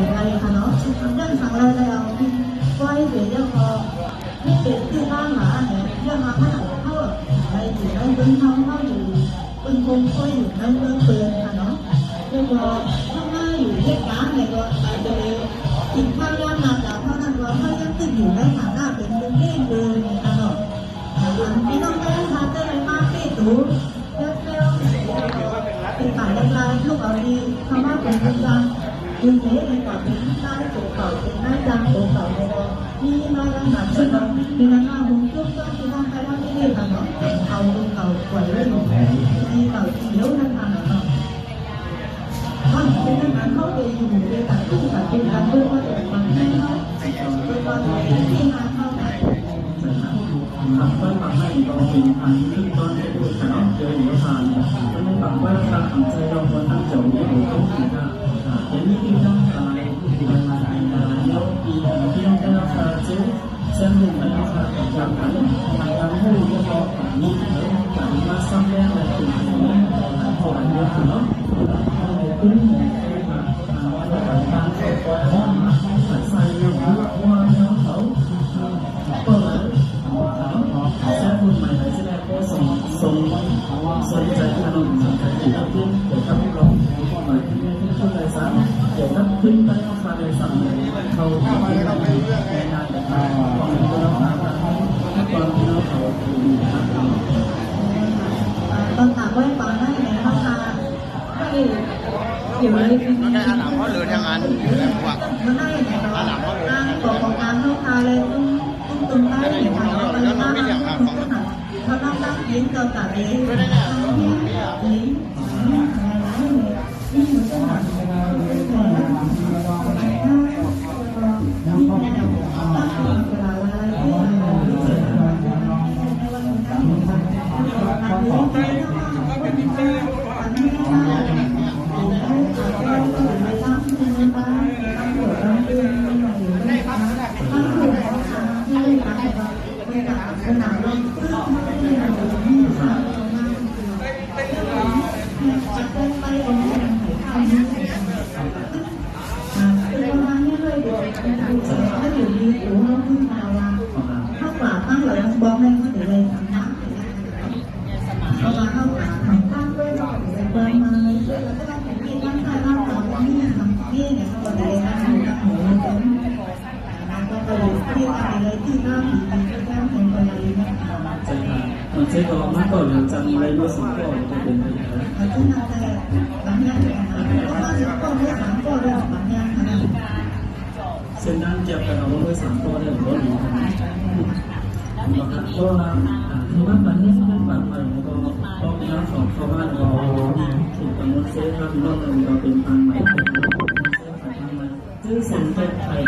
เป็นไรคะเนาะเรื่องทางเราเราก็ให้เป็นเรื่องพอไม่เป็นที่บ้านหมาเนี่ยเรื่องมาให้เขาอะไรอยู่ในพื้นท้องเขาอยู่เป็นคงค่อยอยู่ในเรื่องเตือนค่ะเนาะแล้วก็ถ้าไม่อยู่เหตุการณ์เนี่ยก็อาจจะกินข้าวยากหนักแต่เพราะนั้นว่าเขายังติดอยู่ในฐานะเป็นเรื่องเลยค่ะเนาะพี่น้องได้ทานได้มากที่สุดแล้วเป็นฝ่ายแรกๆลูกเอาดีคำว่าเป็นผู้จังยืนเฉยในก่อนเป็นหน้าตัวเก่าเป็นหน้าจังตัวเก่าในเราที่มาดังหนักขึ้นเราเป็นหน้าหุ่นจุ๊บต้องที่ต้องใช้ว่าไม่ได้ทำหรอกเอาตัวเก่าปล่อยไว้อยู่ในเก่าที่เลี้ยวนั่นทางหรอกถ้าเป็นทางเขาจะอยู่ในต่างที่ต่างเป็นการเพื่อว่าจะมันไม่เข้าเป็นวันที่มาเข้าไปขับไปขับให้เราเป็นอันขึ้นต้นให้ดูขนมเจอเหนียวทานเพราะนั้นขับไปขับใจเราควรตั้งใจอยู่ต้องคิดนะอย่างนี้ที่ต้องการที่มันมาในเยอะที่ต้องได้รับการเจอเส้นหนึ่งนะครับจากนั้นทางการผู้ที่เขามีการมาซ้ำแรกและถึงที่นี้ขออันเดียวคือเนาะขึ้นมาการใช้ตัวห้องใส่เรื่องว่าเนาะเขาเปิดแซ่บใหม่ในแสดงก็สนใจขนมสนใจเกี่ยวกับเกี่ยวกับลองหมายที่นี่ที่ช่วยเลยซ้ำเกี่ยวกับขึ้นไปออกมาเลยซ้ำเขาที่เป็นในงานแบบของตัวเราตอนที่เราเขาตอนถามว่าฟังได้ไหมคะไม่อยู่ในมันได้อาหารเขาเลือยังงั้นว่ามันได้ไหมคะการต่อของการเข้าคาเลยตุ้มได้ไหมคะมันได้ไหมคะเขาต้องตั้งยิ้มเราตัดเองยิ้มเข้ากว่าตั้งเรายังบอกให้เขาถึงเลยทำนะเข้ามาเข้ากว่าทำตั้งด้วยเราถึงเลยเปิดมาเลยแล้วก็ต้องเป็นที่ตั้งใจตั้งต่อที่ทำที่เนี่ยเขาเลยนะหมูกับหมูเป็นก็ไปที่อะไรที่หน้าผีที่แก้มเป็นอะไรเนี่ยใช่ค่ะมันใช้ตัวมากกว่าเราจำอะไรด้วยสิ่งที่เราเป็นไปอย่างนั้นเขาที่น่าจะบางอย่างนะเพราะว่าก็เรื่อง3ก็เรื่องบางอย่างนะเส้นนั้นเกี่ยวกับเราด้วย3ตัวเนี่ยเราดูกันก็คือว่ามันนี่เป็นแบบใหม่ก็ต้องมีน้ำของชาวบ้านเราถูกกำหนดเซฟครับเราเป็นพันใหม่เป็นเซฟพันใหม่ซึ่งเส้นเป็นไทย